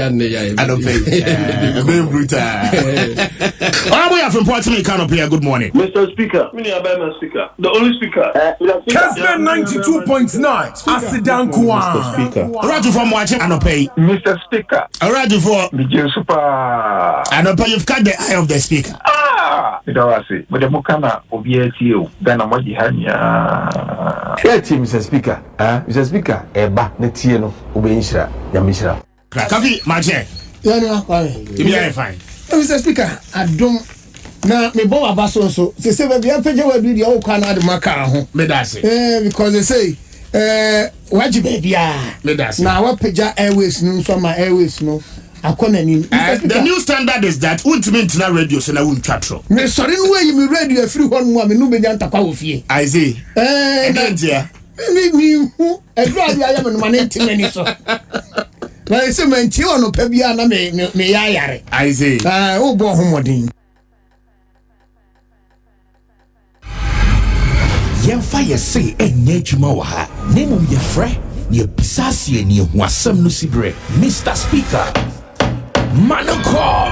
I don't pay. Very brutal. We are from Port Canopy. Good morning, Mr. Speaker. Mr. Speaker, the only speaker. Kessben 92.9. Asidan Kwan. Speaker. Raju from Maakye Anopay. Mr. Speaker. Raju for Begin super. Anopay. You've cut the eye of the speaker. It was it. But the Mukana OBSU. Then I'm what you had. Mr. Speaker. Mr. Speaker. Eba netieno ubeinshira nyamishira. Kafi Maakye. Yeah, Fine. Mr. Speaker, I don't. Now, me bow abaso so. They say we have to do the whole Canada Macau. Me that's it. Because they say, what you baby ah. Me that's it. Now what Peja Airways no from my Airways no. I come in. The new standard is that ultimate na radio so na won twatro. Me sorry no way you radio free one more me no be nyanta kwa ofie. I see. Me who e drive ya me no man timeni so. Na ese menti ono pa bia na me ya yare. I see. O bo homodin. Yemfa yesi enye adwuma wa ha. Nemum ye frɛ, ye bisasie ne hu asɛm no sibre. Mr. Speaker. Manoko.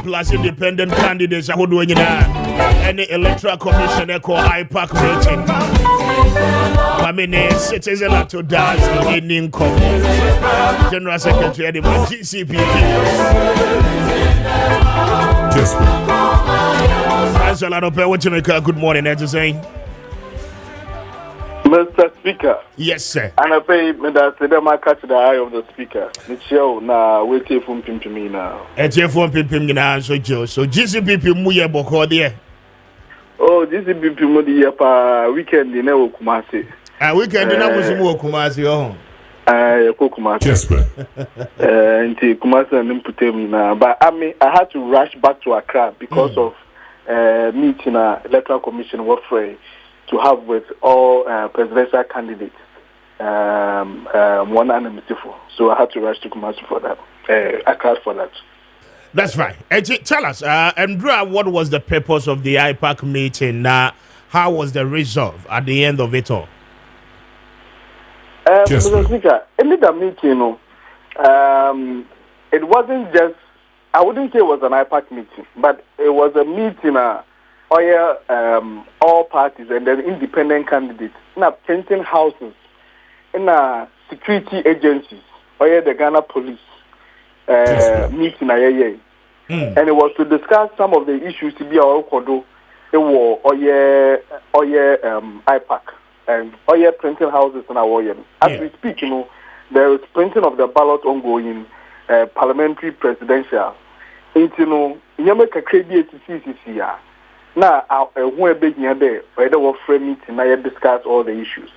Plus independent candidates who do any electoral commission echo IPAC meeting. Kwame citizen to dance in income. General Secretary of the GCPP. Good morning, saying. Mr. Speaker. Yes, sir. And I pay me that the catch the eye of the speaker. Michelle na wait from Pimpimi now. From Pimpimi now, so GCPP muye boko there. Oh, GCPP mudi pa weekend in Kumasi. Weekend in Kumasi, oh. Kumasi. Kessben. Nti Kumasi and Putem na. But I had to rush back to Accra because of meeting electoral commission warfare to have with all presidential candidates, one anonymity for. So I had to rush to Kumasi for that. Accra for that. That's right. Tell us, Andrea, what was the purpose of the IPAC meeting? How was the result at the end of it all? Mr. Speaker, in the meeting, it wasn't just, I wouldn't say it was an IPAC meeting, but it was a meeting all parties and then independent candidates in a printing houses, in a security agencies, the Ghana police meeting, and it was to discuss some of the issues to be our kodo. It was IPAC and printing houses in our as we speak, there is printing of the ballot ongoing, parliamentary, presidential. You make a credit to CCC. Now, who big there, whether we frame it and discuss all the issues.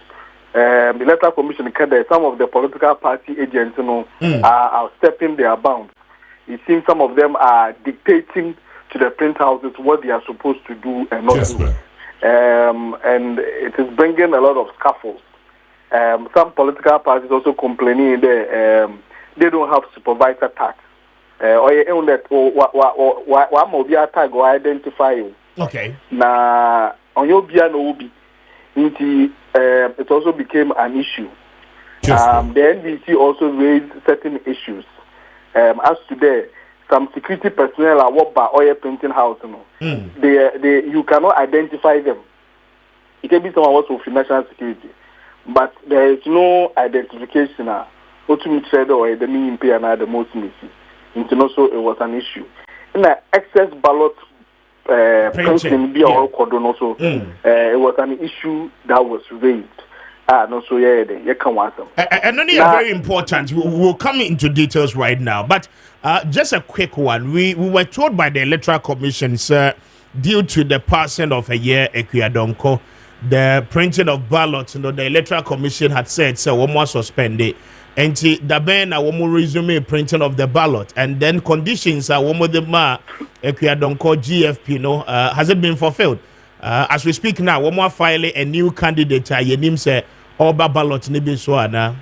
The electoral commission some of the political party agents, are stepping their bounds. It seems some of them are dictating to the print houses what they are supposed to do and not do. And it is bringing a lot of scuffles. Some political parties also complaining that they don't have supervisor tax. Or what tag or identify you. Okay. Na on your biano it also became an issue. The NDC also raised certain issues. As today, some security personnel are worked by oil printing house. They you cannot identify them. It can be someone works for national security, but there is no identification. Ultimate trader or the mean pay and the most missing. So it was an issue. In the excess ballot printing be all also it was an issue that was raised. No, so you can want them. And only very important. We'll come into details right now, but just a quick one. We were told by the Electoral Commission, sir, due to the passing of a year Equiadonko, the printing of ballots, the Electoral Commission had said, so one more suspended. And the ban a woman resume printing of the ballot, and then conditions are one of the Equiadonko GFP, has it been fulfilled? As we speak now, one more filing a new candidate. Your name say Oba ballot nibi so ana.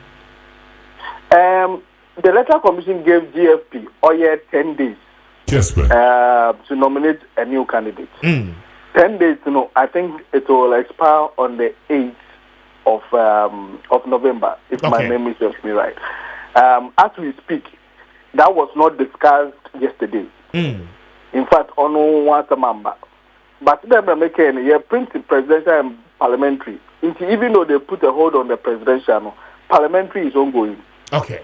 The Electoral Commission gave GFP 10 days to nominate a new candidate. 10 days, I think it will expire on the 8th of November, if my memory serves me right. As we speak, that was not discussed yesterday. In fact, on one member. But then making printing presidential and parliamentary. Even though they put a hold on the presidential, parliamentary is ongoing. Okay.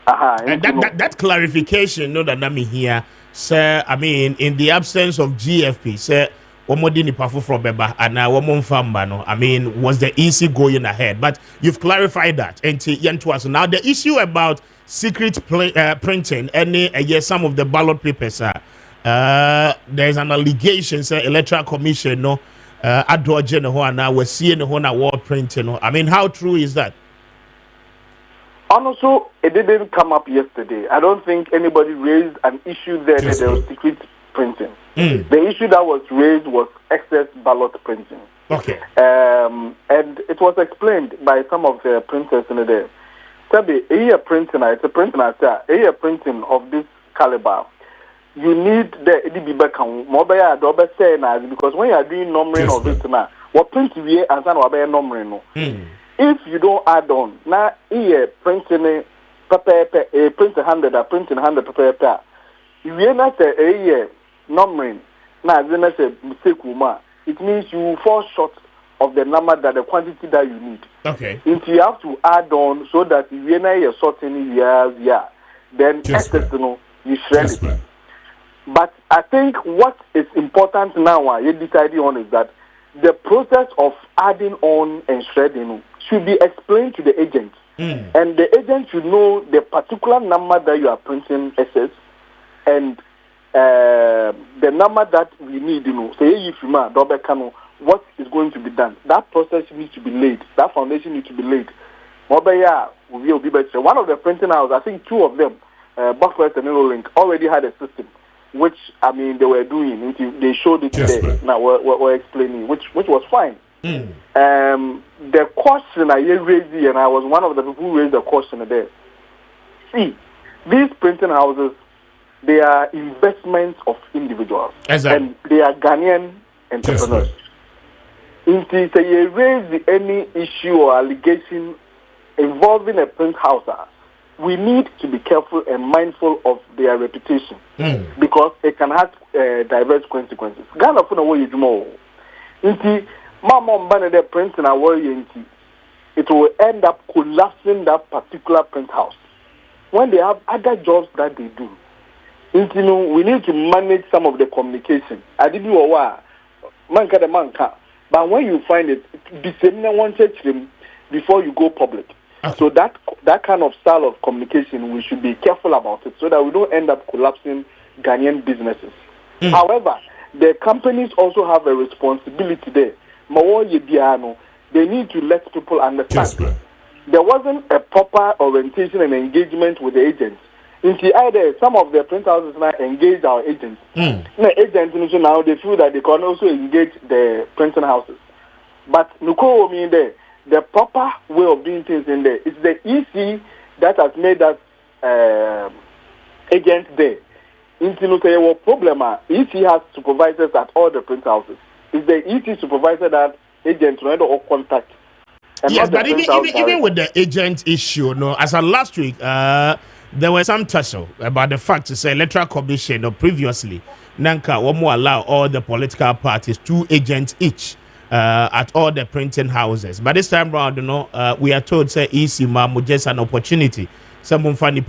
And that clarification, no, that I mean here, sir. I mean, in the absence of GFP, sir, Omodini Pafu from Beba and Womon Fambano. I mean, was the EC going ahead? But you've clarified that. And now the issue about secret printing, yes, some of the ballot papers, there's an allegation, sir, Electoral Commission, no, Adrogen, now we're seeing the war printing. I mean, how true is that? Also, it didn't come up yesterday. I don't think anybody raised an issue there that there was secret printing. The issue that was raised was excess ballot printing. Okay. And it was explained by some of the printers in there. Sabi, a printing of this caliber, you need the EDB mobile say because when you are doing numbering of it now, what print we and some numbering. If you don't add on, now printing print 100, printing 100 paper, you not say numbering. Now, then I say mistake, it means you fall short of the number that the quantity that you need. Okay. If you have to add on so that you are sorting then you shred it. But I think what is important now, you're deciding on is that the process of adding on and shredding should be explained to the agent. And the agent should know the particular number that you are printing excess and the number that we need, say if you what is going to be done. That process needs to be laid. That foundation needs to be laid. One of the printing houses, I think two of them, Buffett and Link, already had a system, which I mean they were doing. They showed it today. Now we're explaining, which was fine. The question I raised, and I was one of the people who raised the question there. See, these printing houses, they are investments of individuals, and they are Ghanaian entrepreneurs. If they raise any issue or allegation involving a print house, we need to be careful and mindful of their reputation because it can have diverse consequences. Ghana for what you do more. Mama printing it will end up collapsing that particular print house when they have other jobs that they do. We need to manage some of the communication. I did you a manka. But when you find it, be one before you go public. Okay. So that kind of style of communication, we should be careful about it so that we don't end up collapsing Ghanaian businesses. However, the companies also have a responsibility there. They need to let people understand. There wasn't a proper orientation and engagement with the agents. Either some of the print houses now engage our agents. The agents now they feel that they can also engage the printing houses. But the proper way of doing things in there is the EC that has made us agents there. Problem EC has supervisors at all the print houses. It's the EC supervisor that agents or contact. Yes, but even with the agent issue, as of last week, there was some tussle about the fact to say Electoral Commission previously Nanka won't allow all the political parties 2 agents each at all the printing houses. But this time round, we are told say EC Mamu just an opportunity. Some of the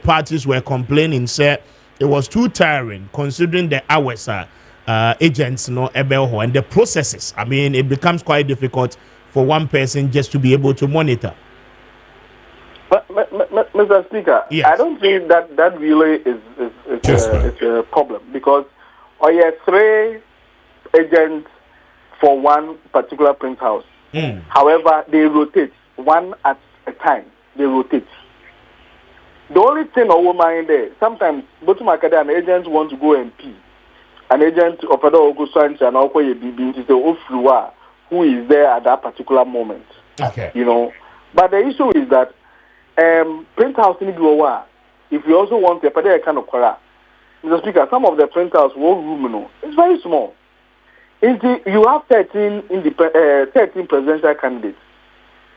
parties were complaining, say it was too tiring considering the hours agents and the processes. I mean, it becomes quite difficult for one person just to be able to monitor. But, Mr. Speaker, yes. I don't think that really is a problem because you have 3 agents for one particular print house. However, they rotate one at a time. They rotate. The only thing over mind there, sometimes both an agents want to go and pee. An agent of who is there at that particular moment. Okay. But the issue is that print house in the if you also want a particular kind of color, Mr. Speaker, some of the print house room, it's very small. You have 13 presidential candidates.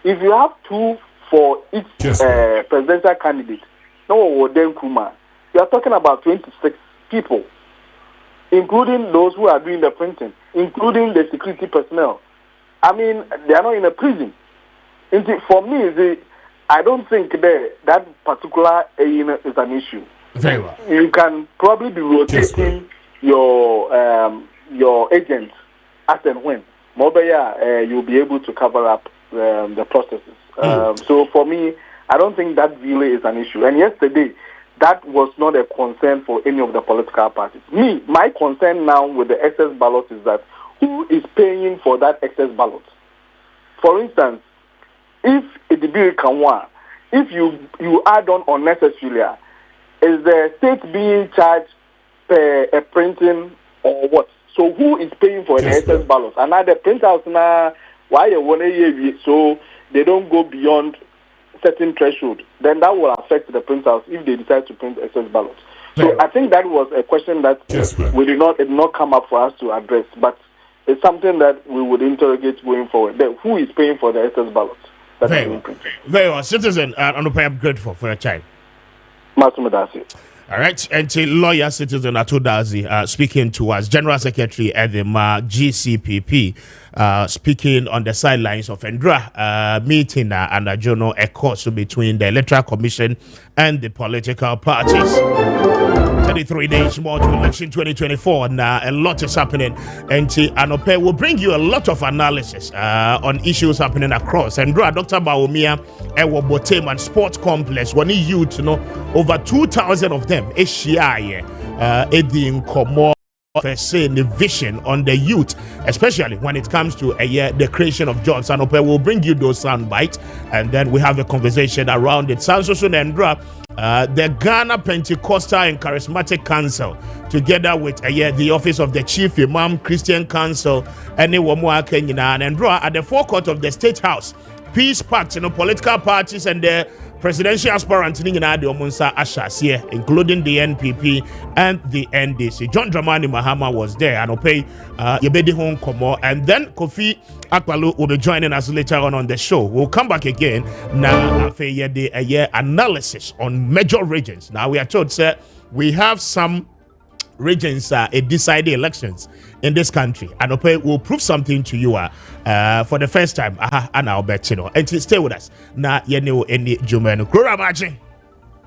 If you have 2 for each presidential candidate, you are talking about 26 people, including those who are doing the printing, including the security personnel. I mean, they are not in a prison. For me, I don't think that particular is an issue. Very well. You can probably be rotating your agents as and when. You'll be able to cover up the processes. So for me, I don't think that really is an issue. And yesterday, that was not a concern for any of the political parties. My concern now with the excess ballot is that who is paying for that excess ballot? For instance, if you add on unnecessarily, is the state being charged per a printing or what? So who is paying for the excess ballots? And now the printouts now, why you want to so they don't go beyond certain threshold? Then that will affect the printouts if they decide to print excess ballots. So I think that was a question that it did not come up for us to address, but it's something that we would interrogate going forward. Then who is paying for the excess ballots? Very well. Citizen, I'm grateful for your time. All right, and lawyer Citizen Atudazi speaking to us, General Secretary at the GCPP, speaking on the sidelines of Endra meeting and a journal a course between the Electoral Commission and the political parties. 33 days more to election 2024. Now a lot is happening, and Anope will bring you a lot of analysis on issues happening across. And Dr. Bawumia Ewo Botem and Sports Complex, when youth, over 2,000 of them, Edin Komo, saying the vision on the youth, especially when it comes to the creation of jobs. Anope will bring you those sound bites, and then we have a conversation around it. Sansosun Endra. The Ghana Pentecostal and Charismatic Council, together with the Office of the Chief Imam Christian Council, and Endra at the forecourt of the State House, peace pact, political parties and the presidential aspirants, including the NPP and the NDC. John Dramani Mahama was there, and Yebedi Hong Komo, and then Kofi Akpalu will be joining us later on the show. We'll come back again now after the analysis on major regions. Now we are told, sir, we have some regions decided elections in this country, and will prove something to you for the first time. And I'll bet and stay with us now. Any Jumenu Kura Maakye.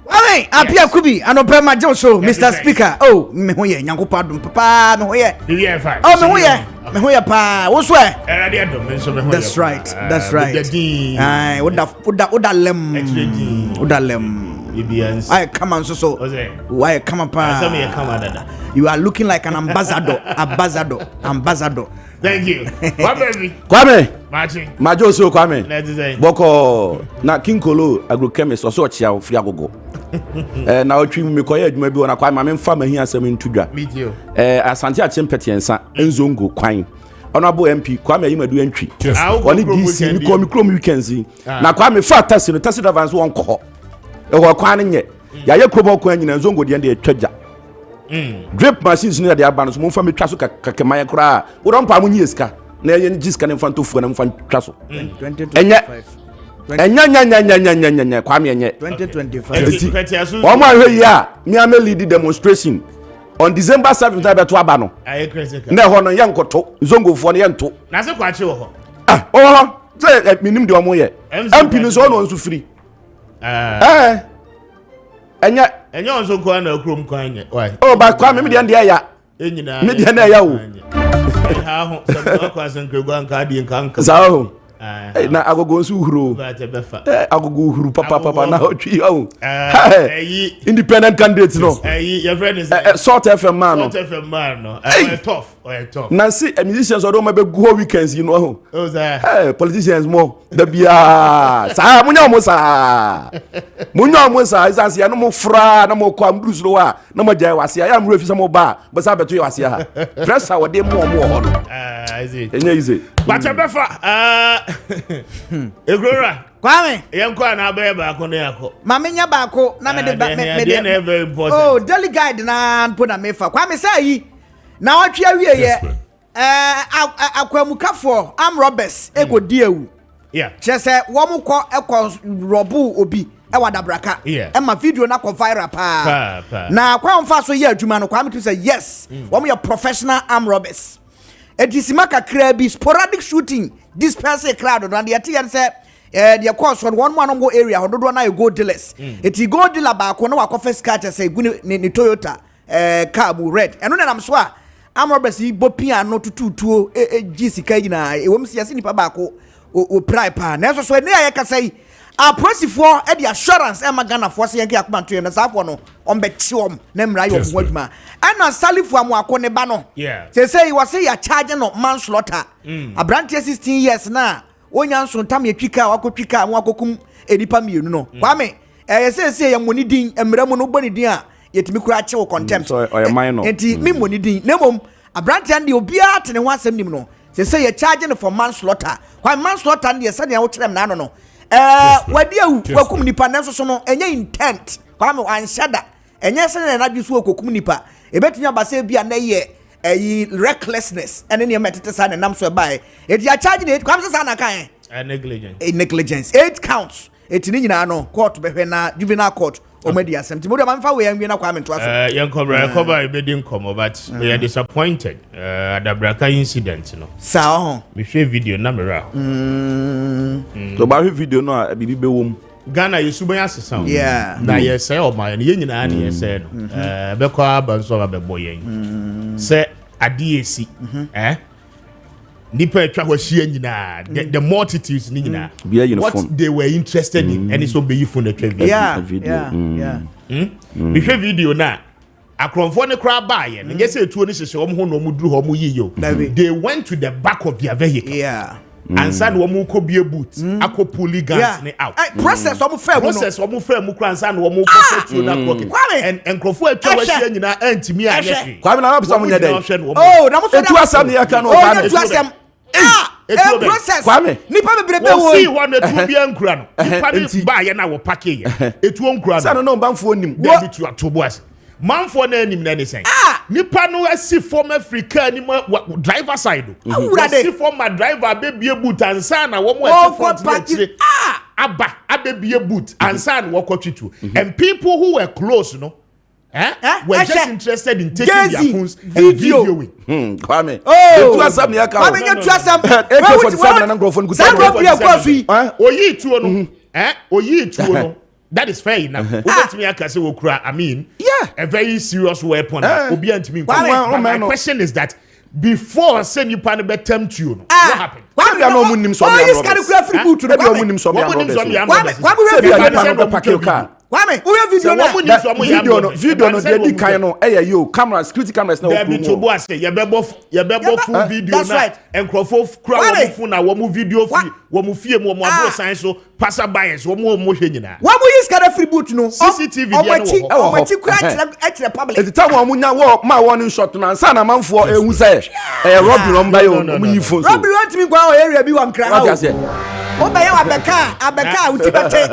Kwame Appiah Kubi, Anope Majoso, Mr. Speaker. Oh, me hoye nyango pardon papa, me hoye. Oh, me hoye pa. What's where? That's right. That's right. Aye, oda lem. I come on so. Why come up? You are looking like an ambassador. Thank you. Kwame Majoso Kwame. Boko na Kinkolo agrochemist also chia free agogo. Na otwi me koye adwuma bi wona Kwame memfa mahi asem ntudwa. Asante achempete ensa enzongo kwan. Honorable MP Kwame Ayimadu entwi. Oni DC ni ko mikro weekends. Na Kwame fa taxi no taxi driver so won ko. Kwan nye ya ye krobo kwan nyina nzongo de atwaja drip machines no de aba no so momfa metwa so kakemaya kura wo don pa munyi esika na ye ni jiska ne mfanto fu na mfa twa so 2025 enya Kwame enye 2025 o ma hwe ya me am lead demonstration on December 7th na beto aba no na ho no ye nkoto nzongo fu no ye nto na se kwache wo ho say minim de o mo ye MP no so no nso free enya onzo ko na okrom kwan nye oh ba Kwame me de ya enyina me de na ya wo ha ho so ko asan krego anka di nka sao na agogo nsu huro agogo huru papa na otwi independent candidates no your friend is sort FM man no tough Nancy musicians or don't maybe go weekends you know politicians more the bia sa munya mo sa isansi ya no mo fra na mo kwa mdus lo wa na mo jai wase ya mru efisa mo ba but sa beto wase ha pressure wo de mo ho no easy but befa Egrora Kwame yenko na ba ba ko na yako mamenya ba ko na me de very important oh daily guide na put na mefa Kwame say yi na watwe awie ye akwamukafo am robbers ego diewu. Yeah. Chese womu ko robu obi ewa dabraka. Emma video na ko viral pa. Na kwa mfa so ye adwuma no kwa me say yes. Womu ye professional arm robbers. Edisima kakra bi sporadic shooting. This person crowd and the ati say the course from one go area hododo na go dealers. Eti go dealer ba ko na wa confess car say ni Toyota car bu red. Eno na nam so a arm robbers yi bopia no tututuo sika nyina e wom sia nipa ba ko o prai pa na so ne ya ka say a pressifo e the assurance e magana for say yanke akoma to na safo no on be tiom na mra yo wadwuma ana salifo amu akone ba no say you say ya charge no manslaughter abrantie 16 years na onya nso ntam yetwika wakotwika amu akokum edipa mienu no Kwame say ya moni din emra mu no boni din a yetimi kura che wo contempt enti mi moni din nemom abrantie ande obi a tene ho asem nim no say ya charge no for manslaughter why manslaughter ande say na wo kyerem na no wadi wakum nipa na so no enye intent Kwame anshada enye se na dwusu okokum nipa ebetumi abase bia na ye recklessness ene ne metete sa na nam so bae eti a charge ne Kwame sa na kan negligence 8 counts eti ni nyina no court behwe na juvenile court omedi asem mo de ma mfa we yan na Kwame ntoa so yan cover ebedi nkomo but we are disappointed adabraka incident no sa me hwe video na mera so ba hwe video no a bibi be wom Ghana yesuban asesa na yesɛ o ma ye nyina na yesɛ no be kwa banso ba be boyen sɛ ade esi nipa atwa hwahia nyina the multitudes ni nyina what they were interested in and so be you for the video me hwe video na akromfo ne kra baaye ne yesɛ etuo ne hyehyɛ om ho no mu duru ho mu yiyo they went to the back of their vehicle and said womu ko bie boot akopuli guns ne out process omu fair mu kra and said womu ko setu na pocket and enkrofo atwa wahia nyina antimi anyɛ Kwame na be some nyɛ na mo so etu asam ne yaka no Kwame etu asam process Kwame nipa bebrebe wo see one etu bia nkura no nipa ne ba ye na wo pack ye etu nkura no sa no banfo onim David to atoboas manfo na anim na ne sen nipa no asi form Africa ni driver side asi form driver abebie boot ansa na wo mo asi front aba abebie boot ansa na wo kwatwitu and people who were close no were just interested in taking their phones and videoing Kwame etu asam ne yaka Kwame etu asam AK47 na ngrofo nkusa oyi tuo no oyi tuo no that is fair enough. Ubetimi akase wokura I mean a very serious weapon obi antimi my question is that before send you pan be tempt you what happened Kwame no munim so me you can kura free boot no munim so me Kwame we video no dey kan no yo camera security cameras na we to bo ase ye bebo full video na enkrofo kura wo fu na wo mu video fi wo mu fie mu wo abo san so passer bias wo mu hwe nyina wo mu use kada free boot no CCTV dey no wo ti kura extra public the time wo munya wo ma warning shot na nsa na manfo ehu say robbery no mba yo mu yi phone so robbery want me kwa area bi wa nkra o ba ye abeka utibate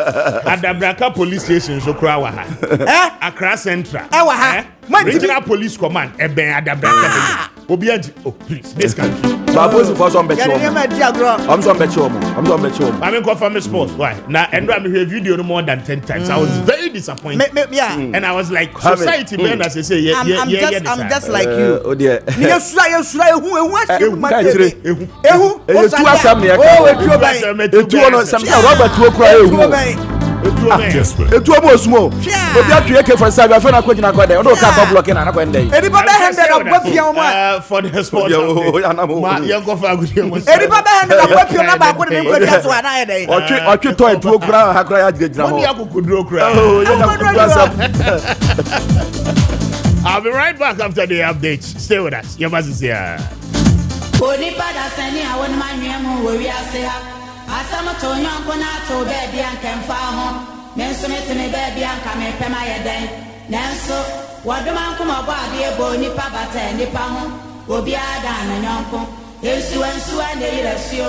adabraka police station so kura wa ha Accra Central wa ha regional police command eben adabraka obi anti please this country babozi for some becho I'm some becho I mean go from sports why now and I hear video no more than 10 times I was very disappointed and I was like society men as they say I'm just like you oh dear you sura etu asam ne yaka etu ono sam Robert Okura etu omo osumo obi atwe AK47 afa na kwagina kwade odo ka ba block na kwende ediba be handed up gwapia mo for the sports ma yango fa agudi mo ediba be handed up gwapia na ba ko ne ko dia so ana ye dey otwe to etu okura ha kura ya gina mo mo dia kokudro okura I'll be right back after the update. Stay with us. You must see her. Asama to nyonko na to baby an kan fa ho menso metene baby an ka me pema ye den nanso wadoma nko ma ba de ebo nipa bata nipa ho obi ada na nyonko ensu na yirasio